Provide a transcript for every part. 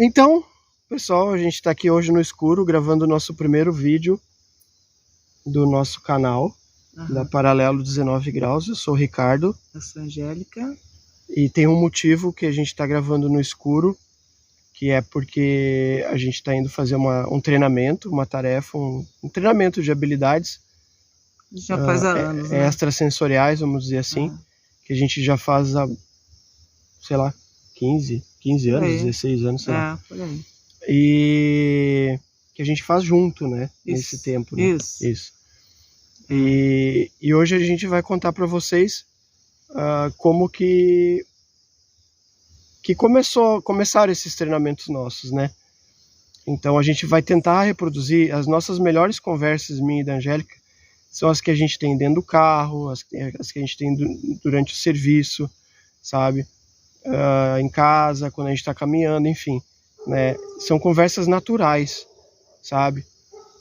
Então, pessoal, a gente está aqui hoje no escuro gravando o nosso primeiro vídeo do nosso canal, da Paralelo 19 Graus. Eu sou o Ricardo. Eu sou a Angélica. E tem um motivo que a gente está gravando no escuro, que é porque a gente está indo fazer um treinamento, uma tarefa, um treinamento de habilidades. Já faz há anos, né? Extrasensoriais, vamos dizer assim, que a gente já faz há, sei lá, 15 anos, 16 anos, sei lá. Por aí. E que a gente faz junto, né? Isso. Nesse tempo, né? Isso. E hoje a gente vai contar para vocês como que começaram esses treinamentos nossos, né? Então a gente vai tentar reproduzir as nossas melhores conversas, minha e da Angélica, são as que a gente tem dentro do carro, as que a gente tem durante o serviço, sabe? Em casa, quando a gente está caminhando, enfim, né? São conversas naturais, sabe?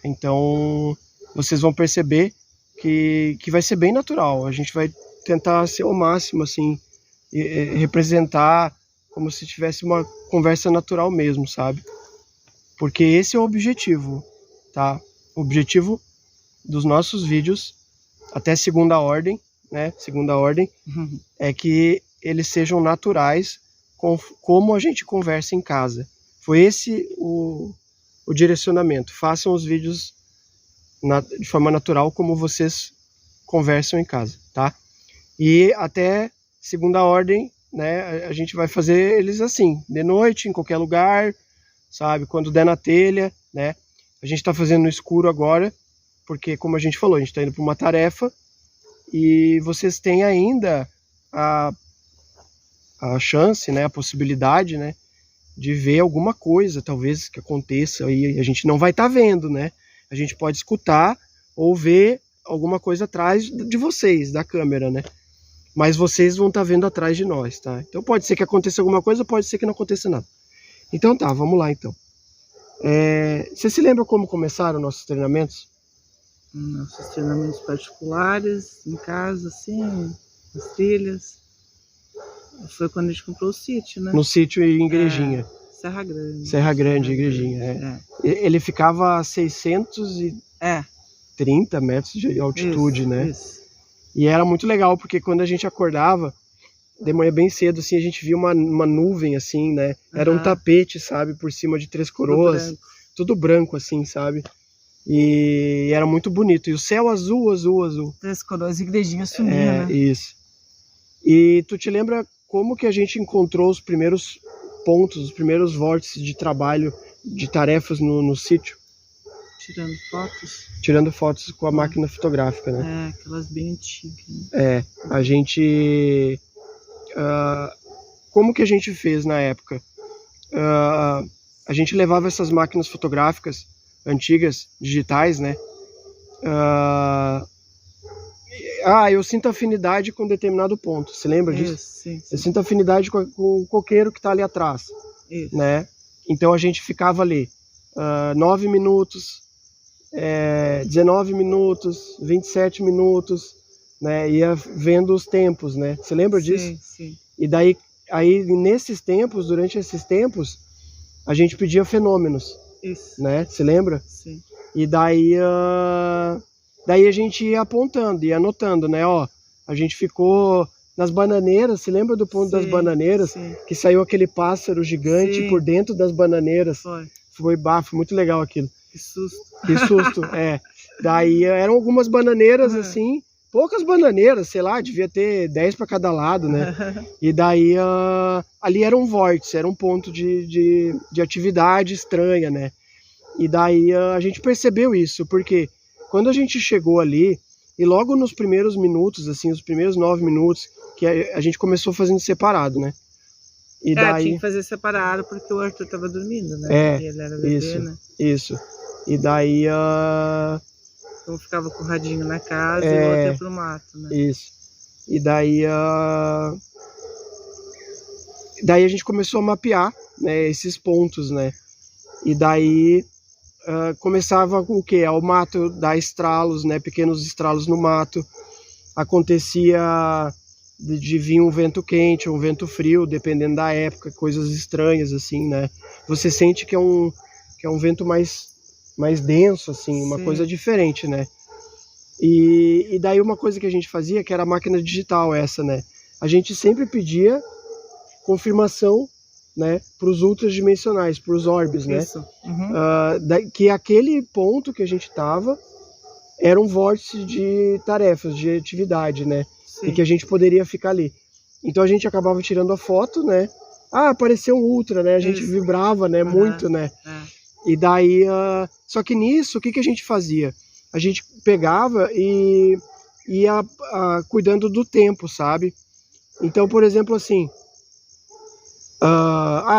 Então vocês vão perceber que vai ser bem natural. A gente vai tentar ser ao máximo, assim, representar como se tivesse uma conversa natural mesmo, sabe? Porque esse é o objetivo, tá? O objetivo dos nossos vídeos, até segunda ordem, né? Segunda ordem, é que eles sejam naturais, como a gente conversa em casa. Foi esse o direcionamento. Façam os vídeos de forma natural, como vocês conversam em casa, tá? E até segunda ordem, né? A gente vai fazer eles assim, de noite, em qualquer lugar, sabe? Quando der na telha, né? A gente tá fazendo no escuro agora, porque, como a gente falou, a gente tá indo para uma tarefa e vocês têm ainda a chance, né? A possibilidade, né? De ver alguma coisa, talvez, que aconteça e a gente não vai estar vendo, né? A gente pode escutar ou ver alguma coisa atrás de vocês, da câmera, né? Mas vocês vão estar vendo atrás de nós, tá? Então pode ser que aconteça alguma coisa, pode ser que não aconteça nada. Então tá, vamos lá então. Você se lembra como começaram nossos treinamentos? Nossos treinamentos particulares, em casa, assim, nas trilhas. Foi quando a gente comprou o sítio, né? No sítio e em Igrejinha. Serra Grande. Serra Grande, Igrejinha, Ele ficava a 630 metros de altitude, né? Isso. E era muito legal, porque quando a gente acordava, de manhã bem cedo, assim, a gente via uma nuvem, assim, né? Era um tapete, sabe? Por cima de Três Coroas. Tudo branco, assim, sabe? E era muito bonito. E o céu azul, azul, azul. Três Coroas e Igrejinha sumindo, né? Isso. E tu te lembra como que a gente encontrou os primeiros pontos, os primeiros vórtices de trabalho, de tarefas no sítio? Tirando fotos? Tirando fotos com a máquina fotográfica, né? Aquelas bem antigas. Né? A gente... como que a gente fez na época? A gente levava essas máquinas fotográficas antigas, digitais, né? Eu sinto afinidade com determinado ponto. Você lembra disso? Sim. Eu sinto afinidade com o coqueiro que está ali atrás. Isso. Né? Então a gente ficava ali 9 minutos, 19 minutos, 27 minutos, né? Ia vendo os tempos, né? Você lembra disso? Sim. E daí, nesses tempos, durante esses tempos, a gente pedia fenômenos. Isso. Né? Você lembra? Sim. E daí a gente ia apontando, ia anotando, né? Ó, a gente ficou nas bananeiras, você lembra do ponto das bananeiras? Sim. Que saiu aquele pássaro gigante por dentro das bananeiras. Foi muito legal aquilo. Que susto. Que susto, Daí eram algumas bananeiras, assim, poucas bananeiras, sei lá, devia ter 10 para cada lado, né? E daí ali era um vórtice, era um ponto de atividade estranha, né? E daí a gente percebeu isso, porque quando a gente chegou ali, e logo nos primeiros minutos, assim, os primeiros 9 minutos, que a gente começou fazendo separado, né? E daí... tinha que fazer separado, porque o Arthur tava dormindo, né? Porque ele era bebê, né? Isso. E daí... Um ficava com o radinho na casa e o outro ia pro mato, né? Isso. E daí... Daí a gente começou a mapear, né, esses pontos, né? E daí... começava o quê? O mato dar estralos, né? Pequenos estralos no mato. Acontecia de vir um vento quente, um vento frio, dependendo da época, coisas estranhas, assim, né? Você sente que é um vento mais denso, assim, uma Sim. coisa diferente, né? E daí uma coisa que a gente fazia, que era a máquina digital essa, né? A gente sempre pedia confirmação, né, para os ultradimensionais, para os orbes, né? Isso. Uhum. Que aquele ponto que a gente estava era um vórtice de tarefas, de atividade, né? Sim. E que a gente poderia ficar ali. Então a gente acabava tirando a foto, né? Ah, apareceu um ultra, né? A gente Isso. vibrava, né? Uhum. Muito, né? E daí, só que nisso, o que a gente fazia? A gente pegava e ia cuidando do tempo, sabe? Então, por exemplo, assim,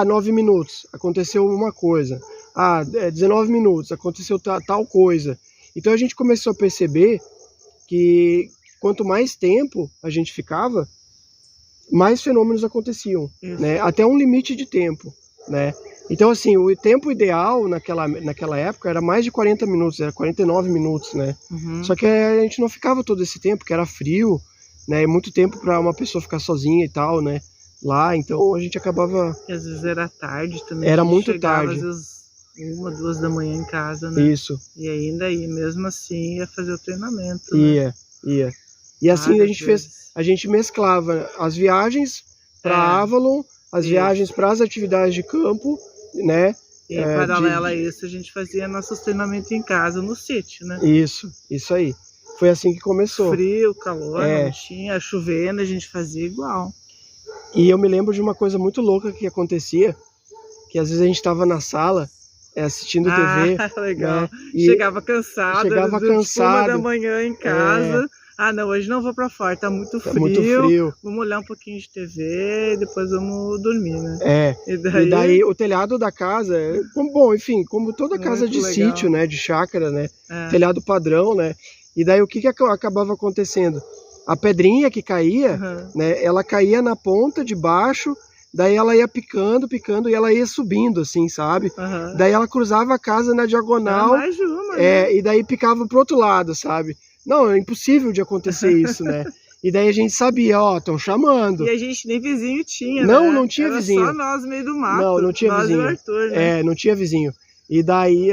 9 minutos, aconteceu uma coisa. 19 minutos, aconteceu tal coisa. Então a gente começou a perceber que quanto mais tempo a gente ficava, mais fenômenos aconteciam, né? Até um limite de tempo, né? Então, assim, o tempo ideal naquela época era mais de 40 minutos, era 49 minutos, né? Uhum. Só que a gente não ficava todo esse tempo, que era frio, né? E muito tempo para uma pessoa ficar sozinha e tal, né? Lá, então a gente acabava... E às vezes era tarde também. Era muito chegava, tarde. Às vezes 1, 2 da manhã em casa, né? Isso. E ainda aí, mesmo assim, ia fazer o treinamento, né? Ia. E assim a gente mesclava as viagens para Avalon, as viagens para as atividades de campo, né? E paralelo a isso, a gente fazia nossos treinamentos em casa, no sítio, né? Isso aí. Foi assim que começou. Frio, calor, não tinha, chovendo, a gente fazia igual. E eu me lembro de uma coisa muito louca que acontecia, que às vezes a gente estava na sala assistindo TV. Legal. Né? Chegava cansado, tipo 1 da manhã em casa. Não, hoje não vou pra fora, tá muito frio. Muito frio. Vamos olhar um pouquinho de TV e depois vamos dormir, né? E daí o telhado da casa, como toda casa de sítio, né, de chácara, né, telhado padrão, né, e daí o que acabava acontecendo? A pedrinha que caía, né, ela caía na ponta de baixo, daí ela ia picando, e ela ia subindo, assim, sabe? Daí ela cruzava a casa na diagonal, mais de uma, né? E daí picava pro outro lado, sabe? Não, é impossível de acontecer isso, né? E daí a gente sabia, estão chamando. E a gente nem vizinho tinha, não, né? Não tinha Era vizinho. só nós no meio do mato. Não tinha nós vizinho. E o Arthur, né? Não tinha vizinho. E daí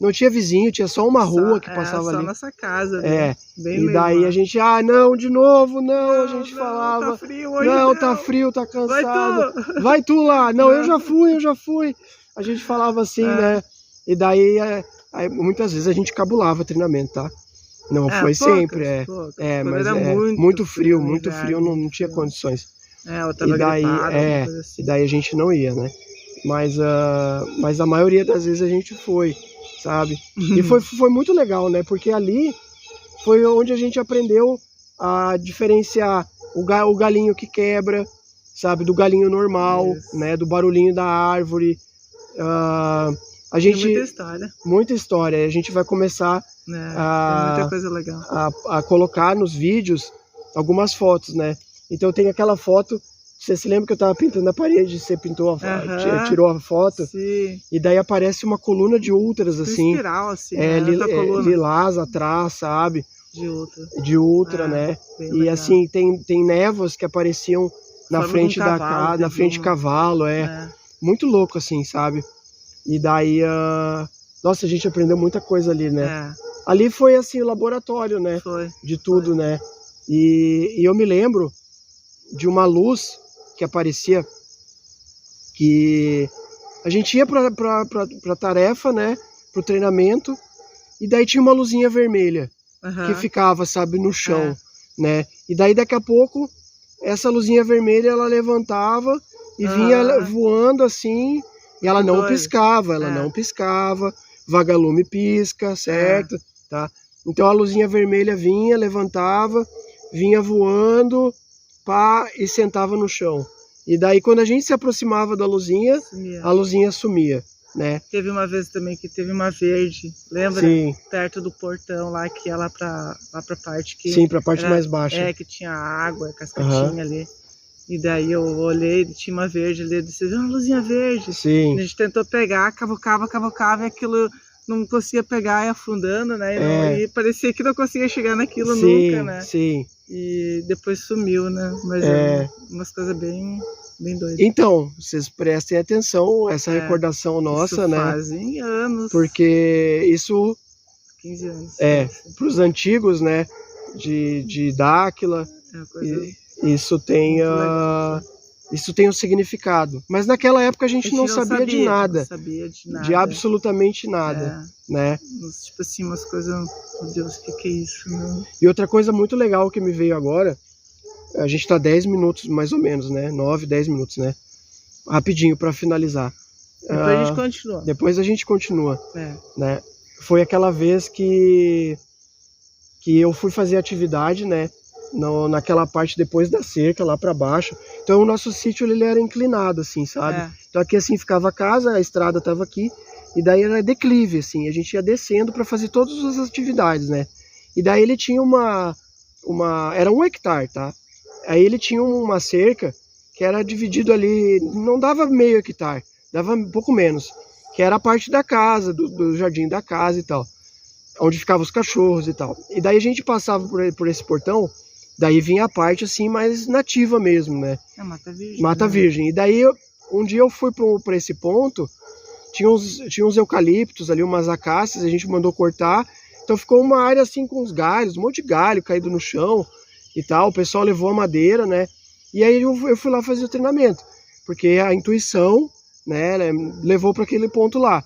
não tinha vizinho, tinha só uma rua que passava ali. Só nossa casa, bem. E daí a gente, não, de novo, não, a gente falava. Tá frio hoje, não, tá frio, tá cansado. Vai tu lá. Não, eu já fui. A gente falava assim, né? E daí, muitas vezes a gente cabulava treinamento, tá? Não foi sempre, poucas, mas era muito frio, não tinha condições. E daí, e daí a gente não ia, né? Mas a maioria das vezes a gente foi, sabe? E foi muito legal, né? Porque ali foi onde a gente aprendeu a diferenciar o galinho que quebra, sabe? Do galinho normal, né? Do barulhinho da árvore. A gente, muita história. A gente vai começar tem muita coisa legal. A colocar nos vídeos algumas fotos, né? Então tem aquela foto, você se lembra que eu tava pintando a parede, você pintou tirou a foto? Sim. E daí aparece uma coluna de ultras, assim. Espiral, assim, lilás atrás, sabe? De ultra, né? E legal. Assim, tem névoas que apareciam na frente da casa, na frente de cavalo, muito louco, assim, sabe? E daí, nossa, a gente aprendeu muita coisa ali, né? Ali foi, assim, o laboratório, né? De tudo, né? E eu me lembro de uma luz que aparecia, que a gente ia pra tarefa, né? Pro treinamento, e daí tinha uma luzinha vermelha que ficava, sabe, no chão, né? E daí, daqui a pouco, essa luzinha vermelha, ela levantava e vinha voando, assim... E ela não piscava, vagalume pisca, certo? Tá? Então a luzinha vermelha vinha, levantava, vinha voando, e sentava no chão. E daí quando a gente se aproximava da luzinha, a luzinha sumia, né? Teve uma vez também que teve uma verde, lembra? Sim. Perto do portão lá, que ia lá pra parte que... Sim, pra parte mais baixa. Que tinha água, cascatinha ali. E daí eu olhei, tinha uma verde ali, eu disse, uma luzinha verde. Sim. A gente tentou pegar, cavocava, e aquilo não conseguia pegar, e afundando, né? E parecia que não conseguia chegar naquilo nunca, né? Sim. e depois sumiu, né? Mas umas coisas bem doidas. Então, vocês prestem atenção, essa recordação nossa, isso né? Fazem anos. Porque isso 15 anos. para os antigos, né? De Dáquila, isso tem um significado. Mas naquela época a gente não sabia de nada. Não sabia de nada. De absolutamente nada, né? Tipo assim, umas coisas, meu Deus, o que é isso, né? E outra coisa muito legal que me veio agora, a gente tá 10 minutos mais ou menos, né? 9, 10 minutos, né? Rapidinho para finalizar. Depois a gente continua. Depois a gente continua, né? Foi aquela vez que eu fui fazer atividade, né? Naquela parte depois da cerca, lá para baixo. Então o nosso sítio ele era inclinado, assim, sabe? Então aqui assim ficava a casa, a estrada tava aqui, e daí era declive, assim, a gente ia descendo para fazer todas as atividades, né? E daí ele tinha era 1 hectare, tá? Aí ele tinha uma cerca que era dividido ali, não dava meio hectare, dava um pouco menos, que era a parte da casa, do jardim da casa e tal, onde ficavam os cachorros e tal. E daí a gente passava por esse portão, daí vinha a parte assim mais nativa mesmo, né? Mata Virgem. Mata Virgem. E daí um dia eu fui para esse ponto, tinha uns eucaliptos ali, umas acácias, a gente mandou cortar, então ficou uma área assim com uns galhos, um monte de galho caído no chão e tal, o pessoal levou a madeira, né? E aí eu fui lá fazer o treinamento, porque a intuição, né, levou para aquele ponto lá,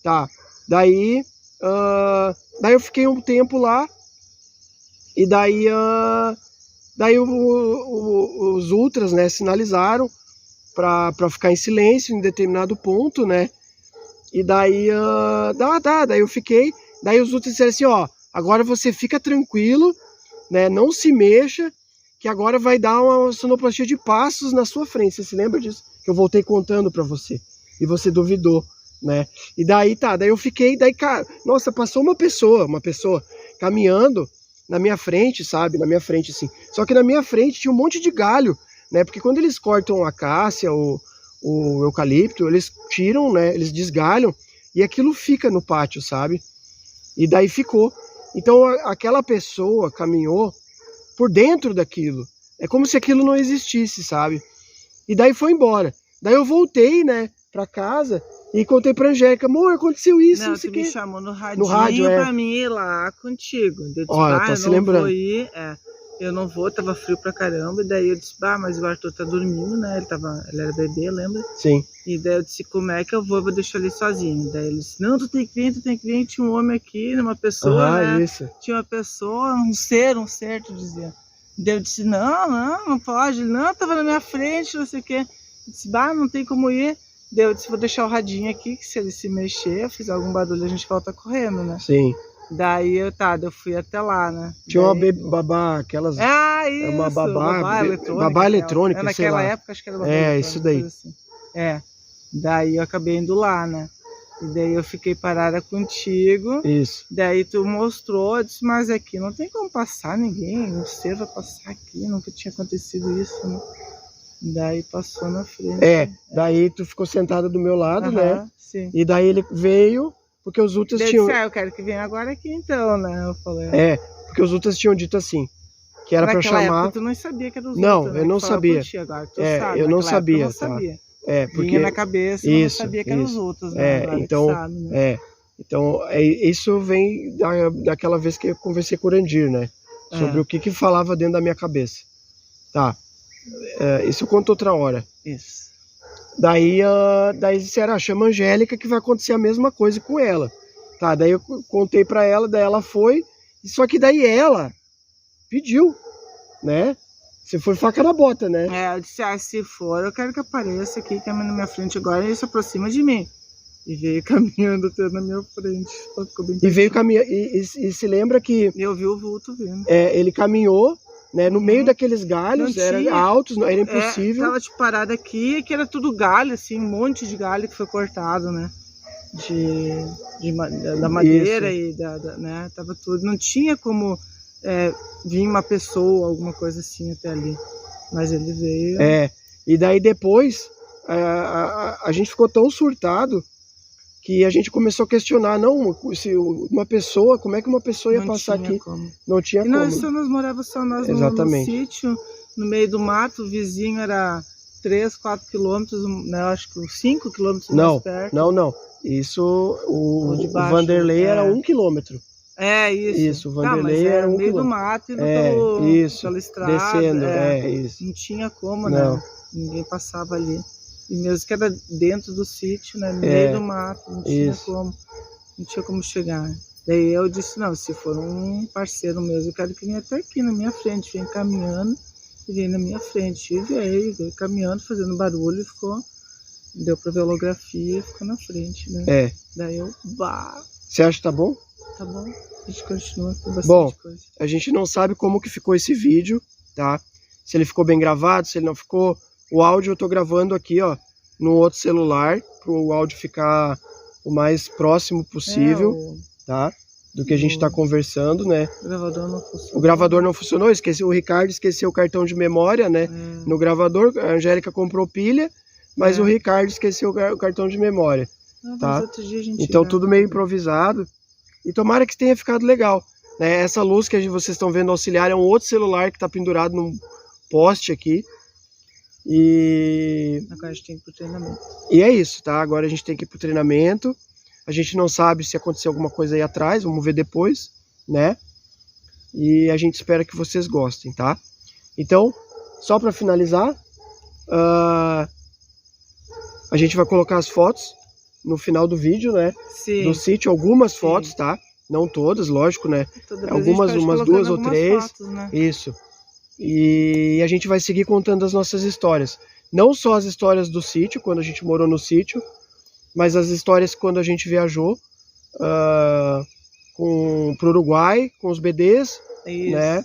tá? Daí eu fiquei um tempo lá, e daí os ultras, né, sinalizaram para ficar em silêncio em determinado ponto, né? E daí daí eu fiquei, daí os ultras disseram assim, ó, agora você fica tranquilo, né? Não se mexa, que agora vai dar uma sonoplastia de passos na sua frente. Você se lembra disso? Que eu voltei contando para você e você duvidou, né? E daí daí eu fiquei, daí cara, nossa, passou uma pessoa caminhando na minha frente, sabe? Na minha frente, assim. Só que na minha frente tinha um monte de galho, né? Porque quando eles cortam a acácia, o eucalipto, eles tiram, né? Eles desgalham e aquilo fica no pátio, sabe? E daí ficou. Então aquela pessoa caminhou por dentro daquilo. É como se aquilo não existisse, sabe? E daí foi embora. Daí eu voltei, né, pra casa e contei pra Angélica, amor, aconteceu isso, não sei o quê. Me chamou no rádio pra mim ir lá contigo. Eu disse, olha, tá se lembrando. Vou ir, eu não vou, tava frio pra caramba, e daí eu disse, mas o Arthur tá dormindo, né, ele era bebê, lembra? Sim. E daí eu disse, como é que eu vou deixar ele sozinho? Daí ele disse, não, tu tem que vir, tinha um homem aqui, uma pessoa, né? Isso. Tinha uma pessoa, um ser, tu dizia. Daí eu disse, não pode, não, tava na minha frente, não sei o quê. Eu disse, não tem como ir. Daí eu disse, vou deixar o radinho aqui, que se ele se mexer, fizer algum barulho, a gente volta correndo, né? Sim. Daí eu fui até lá, né? Tinha uma babá, aquelas... isso! Uma babá eletrônica, naquela época acho que era babá eletrônica. Isso daí. Assim. Daí eu acabei indo lá, né? E daí eu fiquei parada contigo. Isso. Daí tu mostrou, eu disse, mas aqui não tem como passar ninguém, um ser vai passar aqui, nunca tinha acontecido isso, né? Daí passou na frente. Daí tu ficou sentada do meu lado, né? Sim. E daí ele veio, porque os ultras tinham... eu quero que venha agora aqui então, né? Eu falei. Porque os ultras tinham dito assim, que era para chamar... Naquela época tu não sabia que era os ultras, não, eu não sabia. Agora, tu sabe. Eu não sabia, não sabia. Porque... Vinha na cabeça, eu não sabia que eram os outros, né? Então, sabe, né? Então, isso vem daquela vez que eu conversei com o Urandir, né? Sobre o que falava dentro da minha cabeça. Tá. Isso eu conto outra hora. Isso. Daí disseram, chama a Angélica que vai acontecer a mesma coisa com ela. Tá, daí eu contei pra ela, daí ela foi, só que daí ela pediu, né? Você foi faca na bota, né? Eu disse, se for, eu quero que apareça aqui, caminhando na minha frente agora, e ele se aproxima de mim. E veio caminhando até na minha frente. E veio caminhando, e se lembra que... Eu vi o vulto vindo. Ele caminhou, né, no meio daqueles galhos, era altos, era impossível. Tava tipo parada aqui, que era tudo galho, assim, um monte de galho que foi cortado, né? Da madeira. Isso. Né? Tava tudo, não tinha como vir uma pessoa, alguma coisa assim até ali. Mas ele veio. E daí depois a gente ficou tão surtado que a gente começou a questionar, não, se uma pessoa, como é que uma pessoa ia Não passar tinha aqui? como. Não tinha E nós como. morávamos só nós no Exatamente. sítio, no meio do mato, o vizinho era 3, 4 quilômetros, né, acho que 5 quilômetros mais perto. Não. Isso, o de baixo, Vanderlei era 1 quilômetro. É, isso. Isso, o Vanderlei mas era no 1 meio do quilômetro. mato, indo pela estrada. Descendo, isso. Não tinha como, Não. né? Ninguém passava ali. E mesmo que era dentro do sítio, né? No meio do mato, não tinha como. Não tinha como chegar. Daí eu disse, não, se for um parceiro mesmo, eu quero que venha até aqui na minha frente, vem caminhando e vem na minha frente. E veio caminhando, fazendo barulho, ficou, deu pra ver a holografia e ficou na frente, né? Daí eu, Você acha que tá bom? Tá bom, a gente continua com bastante coisa. A gente não sabe como que ficou esse vídeo, tá? Se ele ficou bem gravado, se ele não ficou. O áudio eu tô gravando aqui, ó, no outro celular, pro áudio ficar o mais próximo possível, tá? Do que a gente tá conversando, né? O gravador não funcionou. O gravador não funcionou, o Ricardo esqueceu o cartão de memória, né? No gravador, a Angélica comprou pilha, mas o Ricardo esqueceu o cartão de memória, tá? Então tudo meio improvisado. E tomara que tenha ficado legal, né? Essa luz que vocês estão vendo auxiliar é um outro celular que está pendurado num poste aqui. E agora a gente tem que ir pro treinamento. E é isso, tá? Agora a gente tem que ir pro treinamento. A gente não sabe se aconteceu alguma coisa aí atrás, vamos ver depois, né? E a gente espera que vocês gostem, tá? Então, só para finalizar, a gente vai colocar as fotos no final do vídeo, né? Sim. Do sítio, algumas fotos, tá? Não todas, lógico, né? Algumas, umas 2 ou 3. Fotos, né? Isso. E a gente vai seguir contando as nossas histórias. Não só as histórias do sítio, quando a gente morou no sítio, mas as histórias quando a gente viajou pro Uruguai, com os BDs, né?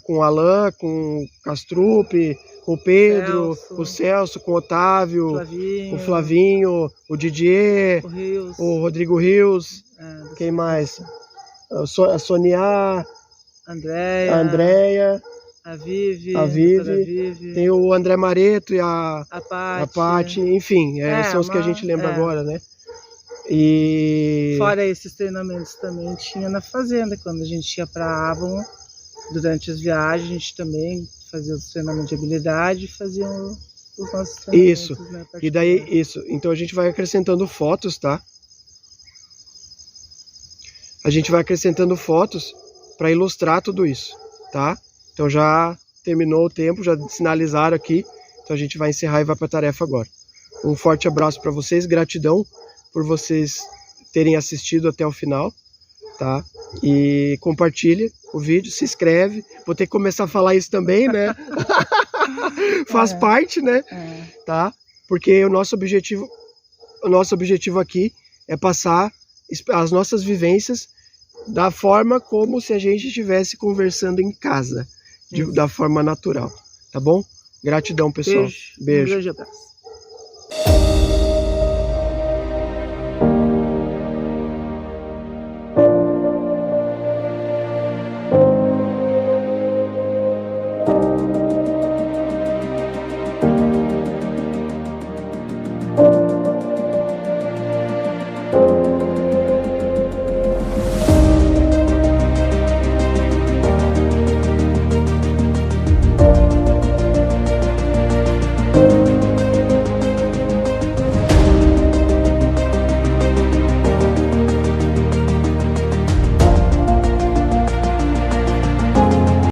Com o Alan, com o Castrupe, com o Pedro, o Celso, com o Otávio, o Flavinho, o Didier, o Rodrigo Rios, quem mais? A Sonia, a Andréia, a Vivi, tem o André Mareto e a Paty, enfim, são os que a gente lembra agora, né? E fora esses treinamentos também tinha na fazenda, quando a gente ia para Avon, durante as viagens, a gente também fazia os treinamentos de habilidade e fazia os nossos treinamentos. Isso, né, e daí, então a gente vai acrescentando fotos, tá? A gente vai acrescentando fotos para ilustrar tudo isso, tá? Então já terminou o tempo, já sinalizaram aqui, então a gente vai encerrar e vai para a tarefa agora. Um forte abraço para vocês, gratidão por vocês terem assistido até o final, tá? E compartilhe o vídeo, se inscreve. Vou ter que começar a falar isso também, né? Faz parte, né? Tá? Porque o nosso objetivo aqui é passar as nossas vivências da forma como se a gente estivesse conversando em casa, da forma natural, tá bom? Gratidão, pessoal. Beijo. Um grande abraço.